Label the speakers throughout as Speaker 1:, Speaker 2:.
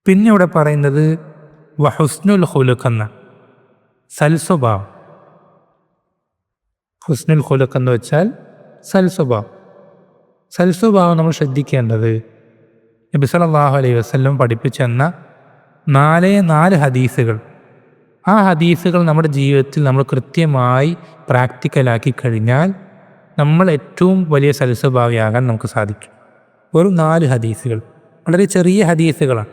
Speaker 1: പിന്നെ ഇവിടെ പറയുന്നത് വഹുസ്നുൽ ഖുലുഖ് എന്ന സൽസ്വഭാവം. ഹുസ്നുൽ ഖുലുഖ് എന്ന് വെച്ചാൽ സൽസ്വഭാവം. സൽസ്വഭാവം നമ്മൾ ശ്രദ്ധിക്കേണ്ടത് നബി സല്ലല്ലാഹു അലൈഹി വസല്ലം പഠിപ്പിച്ചെന്ന 4 ഹദീസുകൾ, ആ ഹദീസുകൾ നമ്മുടെ ജീവിതത്തിൽ നമ്മൾ കൃത്യമായി പ്രാക്ടിക്കലാക്കി കഴിഞ്ഞാൽ നമ്മൾ ഏറ്റവും വലിയ സൽസ്വഭാവിയാകാൻ നമുക്ക് സാധിക്കും. വെറും 4 ഹദീസുകൾ, വളരെ ചെറിയ ഹദീസുകളാണ്,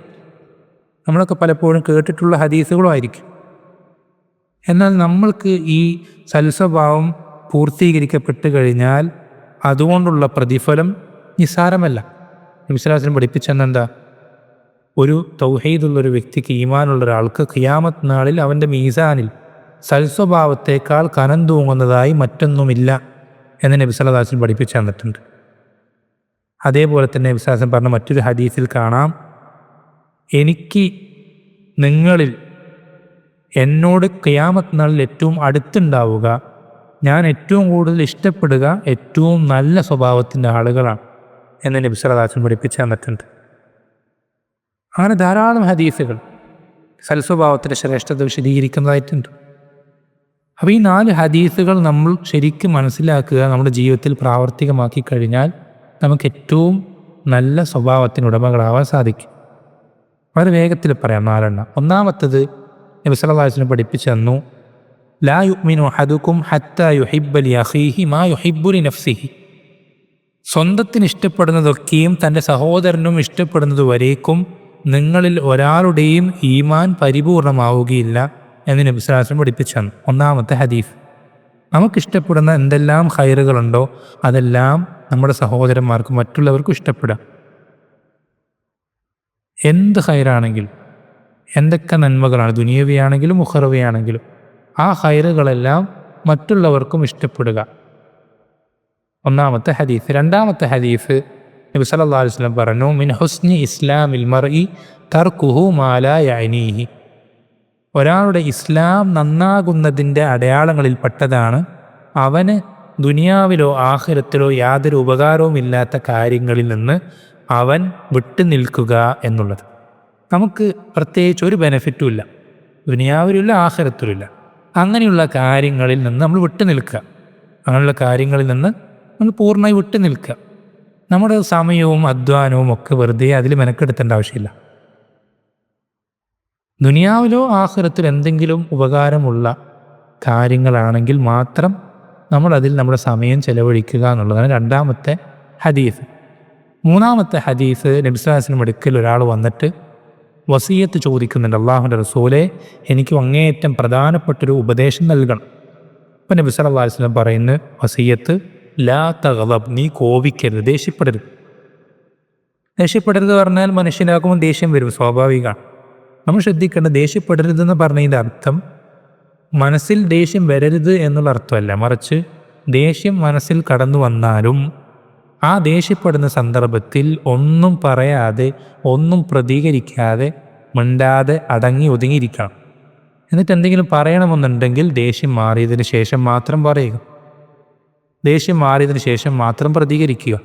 Speaker 1: നമ്മളൊക്കെ പലപ്പോഴും കേട്ടിട്ടുള്ള ഹദീസുകളും ആയിരിക്കും. എന്നാൽ നമ്മൾക്ക് ഈ സൽസ്വഭാവം പൂർത്തീകരിക്കപ്പെട്ട് കഴിഞ്ഞാൽ അതുകൊണ്ടുള്ള പ്രതിഫലം നിസ്സാരമല്ല. നബി സ്വല്ലല്ലാഹു അലൈഹി വസല്ലം പഠിപ്പിച്ചെന്നെന്താ? ഒരു തൗഹീദുള്ളൊരു വ്യക്തിക്ക്, ഈമാനുള്ള ഒരാൾക്ക് ഖിയാമത്ത് നാളിൽ അവൻ്റെ മീസാനിൽ സൽസ്വഭാവത്തേക്കാൾ കനം തൂങ്ങുന്നതായി മറ്റൊന്നുമില്ല എന്ന് നബി സ്വല്ലല്ലാഹു അലൈഹി വസല്ലം പഠിപ്പിച്ചു തന്നിട്ടുണ്ട്. അതേപോലെ തന്നെ നബി സ്വല്ലല്ലാഹു അലൈഹി വസല്ലം പറഞ്ഞ മറ്റൊരു ഹദീസിൽ കാണാം, എനിക്ക് നിങ്ങളിൽ എന്നോട് ഖിയാമത്ത് നാളിൽ ഏറ്റവും അടുത്തുണ്ടാവുക, ഞാൻ ഏറ്റവും കൂടുതൽ ഇഷ്ടപ്പെടുക ഏറ്റവും നല്ല സ്വഭാവത്തിൻ്റെ ആളുകളാണ് എന്ന് നബി സല്ലല്ലാഹു അലൈഹി വസല്ലം പഠിപ്പിച്ചു തന്നിട്ടുണ്ട്. അങ്ങനെ ധാരാളം ഹദീസുകൾ സൽസ്വഭാവത്തിൻ്റെ ശ്രേഷ്ഠത വിശദീകരിക്കുന്നതായിട്ടുണ്ട്. അപ്പോൾ ഈ 4 ഹദീസുകൾ നമ്മൾ ശരിക്കും മനസ്സിലാക്കുക, നമ്മുടെ ജീവിതത്തിൽ പ്രാവർത്തികമാക്കി കഴിഞ്ഞാൽ നമുക്ക് ഏറ്റവും നല്ല സ്വഭാവത്തിനുടമകളാവാൻ സാധിക്കും. വളരെ വേഗത്തിൽ പറയാം 4 ഒന്നാമത്തത് നബി സല്ലല്ലാഹു അലൈഹി വസല്ലം പഠിപ്പിച്ചു തന്നു, ലാ യുഅ്മിനു അഹദുക്കും ഹത്താ യുഹിബ്ബ ലി അഖീഹി മാ യുഹിബ്ബു ലി നഫ്സിഹി. സ്വന്തത്തിന് ഇഷ്ടപ്പെടുന്നതൊക്കെയും തൻ്റെ സഹോദരനും ഇഷ്ടപ്പെടുന്നതുവരേക്കും നിങ്ങളിൽ ഒരാളുടെയും ഈമാൻ പരിപൂർണമാവുകയില്ല എന്ന് നബി സല്ലല്ലാഹു അലൈഹി വസല്ലം പഠിപ്പിച്ചു തന്നു. ഒന്നാമത്തെ ഹദീസ്. നമുക്കിഷ്ടപ്പെടുന്ന എന്തെല്ലാം ഖൈറുകളുണ്ടോ അതെല്ലാം നമ്മുടെ സഹോദരന്മാർക്കും മറ്റുള്ളവർക്കും ഇഷ്ടപ്പെടാം. എന്ത് ഖൈറാണെങ്കിലും, എന്തൊക്കെ നന്മകളാണ്, ദുനിയവിയാണെങ്കിലും ഉഖറവിയാണെങ്കിലും, ആ ഖൈറുകളെല്ലാം മറ്റുള്ളവർക്കും ഇഷ്ടപ്പെടുക. ഒന്നാമത്തെ ഹദീസ്. രണ്ടാമത്തെ ഹദീസ് നബി സല്ലല്ലാഹു അലൈഹി വസല്ലം പറഞ്ഞു, മിൻ ഹുസ്നി ഇസ്ലാമിൽ മർഇ തർക്കുഹു മാ ലാ യഅനീഹി. ഒരാളുടെ ഇസ്ലാം നന്നാകുന്നതിൻ്റെ അടയാളങ്ങളിൽപ്പെട്ടതാണ് അവന് ദുനിയാവിലോ ആഖിറത്തിലോ യാതൊരു ഉപകാരവുമില്ലാത്ത കാര്യങ്ങളിൽ നിന്ന് അവൻ വിട്ടു നിൽക്കുക എന്നുള്ളത്. നമുക്ക് പ്രത്യേകിച്ച് ഒരു ബെനഫിറ്റും ഇല്ല, ദുനിയാവിലുമില്ല ആഖിറത്തിലുമില്ല. അങ്ങനെയുള്ള കാര്യങ്ങളിൽ നിന്ന് നമ്മൾ വിട്ടു നിൽക്കുക. അങ്ങനെയുള്ള കാര്യങ്ങളിൽ നിന്ന് നമ്മൾ പൂർണ്ണമായി വിട്ടു നിൽക്കുക. നമ്മുടെ സമയവും അധ്വാനവും ഒക്കെ വെറുതെ അതിൽ മെനക്കെടുത്തേണ്ട ആവശ്യമില്ല. ദുനിയാവിലോ ആഖിറത്തിലോ എന്തെങ്കിലും ഉപകാരമുള്ള കാര്യങ്ങളാണെങ്കിൽ മാത്രം നമ്മൾ അതിൽ നമ്മുടെ സമയം ചെലവഴിക്കുക എന്നുള്ളതാണ് രണ്ടാമത്തെ ഹദീസ്. മൂന്നാമത്തെ ഹദീസ്, നബി സല്ലല്ലാഹു അലൈഹി വസല്ലം അടുക്കൽ ഒരാൾ വന്നിട്ട് വസിയത്ത് ചോദിക്കുന്നുണ്ട്, അള്ളാഹുവിൻ്റെ റസൂലേ, എനിക്ക് അങ്ങേയറ്റം പ്രധാനപ്പെട്ടൊരു ഉപദേശം നൽകണം. അപ്പം നബി സല്ലല്ലാഹു അലൈഹി വസല്ലം പറയുന്ന വസിയത്ത്, ലാ തഗ്ളബ്, നീ കോപിക്കരുത്, ദേഷ്യപ്പെടരുത്. ദേഷ്യപ്പെടരുത് പറഞ്ഞാൽ മനുഷ്യനാകുമ്പോൾ ദേഷ്യം വരും, സ്വാഭാവികമാണ്. നമ്മൾ ശ്രദ്ധിക്കേണ്ട, ദേഷ്യപ്പെടരുതെന്ന് പറഞ്ഞതിൻ്റെ അർത്ഥം മനസ്സിൽ ദേഷ്യം വരരുത് എന്നുള്ള അർത്ഥമല്ല, മറിച്ച് ദേഷ്യം മനസ്സിൽ കടന്നു വന്നാലും ആ ദേഷ്യപ്പെടുന്ന സന്ദർഭത്തിൽ ഒന്നും പറയാതെ, ഒന്നും പ്രതികരിക്കാതെ, മിണ്ടാതെ അടങ്ങി ഒതുങ്ങിയിരിക്കണം. എന്നിട്ട് എന്തെങ്കിലും പറയണമെന്നുണ്ടെങ്കിൽ ദേഷ്യം മാറിയതിന് ശേഷം മാത്രം പറയുക, ദേഷ്യം മാറിയതിന് ശേഷം മാത്രം പ്രതികരിക്കുക.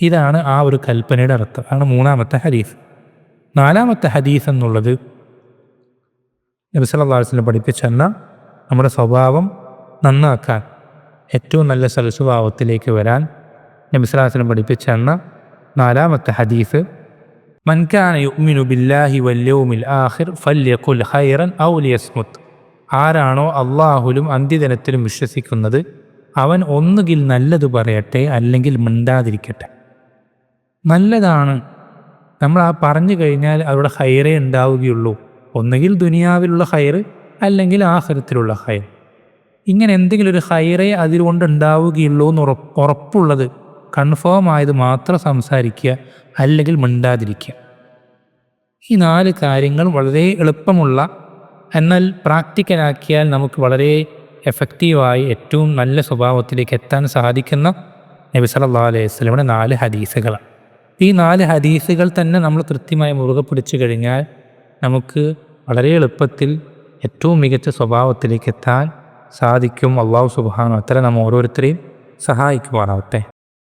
Speaker 1: ഇതാണ് ആ ഒരു കൽപ്പനയുടെ അർത്ഥം. അതാണ് മൂന്നാമത്തെ ഹദീസ്. നാലാമത്തെ ഹദീസ് എന്നുള്ളത് നബി സല്ലല്ലാഹു അലൈഹി വസല്ലം പഠിപ്പിച്ചെന്ന നമ്മുടെ സ്വഭാവം നന്നാക്കാൻ, ഏറ്റവും നല്ല സൽസ്വഭാവത്തിലേക്ക് വരാൻ നബി സല്ലല്ലാഹു അലൈഹി വസല്ലം പഠിപ്പിച്ചെന്ന നാലാമത്തെ ഹദീസ്, മൻ കാന യുഅ്മിനു ബില്ലാഹി വൽ യൗമിൽ ആഖിർ ഫല്യഖുൽ ഖൈറൻ ഔ ലിയസ്മുത്. ആരാണോ അള്ളാഹുലും അന്ത്യദിനത്തിലും വിശ്വസിക്കുന്നത് അവൻ ഒന്നുകിൽ നല്ലത് പറയട്ടെ, അല്ലെങ്കിൽ മിണ്ടാതിരിക്കട്ടെ. നല്ലതാണ് നമ്മൾ ആ പറഞ്ഞു കഴിഞ്ഞാൽ അവരുടെ ഖൈറേ ഉണ്ടാവുകയുള്ളൂ. ഒന്നുകിൽ ദുനിയാവിലുള്ള ഖൈർ, അല്ലെങ്കിൽ ആഖിറത്തിലുള്ള ഖൈർ. ഇങ്ങനെ എന്തെങ്കിലും ഒരു ഖൈറേ അതിലുകൊണ്ട് ഉണ്ടാവുകയുള്ളൂ എന്ന് ഉറപ്പുള്ളത്, കൺഫേം ആയത് മാത്രം സംസാരിക്കുക, അല്ലെങ്കിൽ മിണ്ടാതിരിക്കുക. ഈ 4 കാര്യങ്ങൾ വളരെ എളുപ്പമുള്ള, എന്നാൽ പ്രാക്ടിക്കലാക്കിയാൽ നമുക്ക് വളരെ എഫക്റ്റീവായി ഏറ്റവും നല്ല സ്വഭാവത്തിലേക്ക് എത്താൻ സാധിക്കുന്ന നബി സല്ലല്ലാഹു അലൈഹി വസല്ലമയുടെ 4 ഹദീസുകളാണ്. ഈ 4 ഹദീസുകൾ തന്നെ നമ്മൾ കൃത്യമായി മുറുകെ പിടിച്ചു കഴിഞ്ഞാൽ നമുക്ക് വളരെ എളുപ്പത്തിൽ ഏറ്റവും മികച്ച സ്വഭാവത്തിലേക്ക് എത്താൻ സാധിക്കും. അല്ലാഹു സുബ്ഹാനഹു വ തആല നമ്മ ഓരോരുത്തരെയും സഹായിക്കുവാനാവട്ടെ.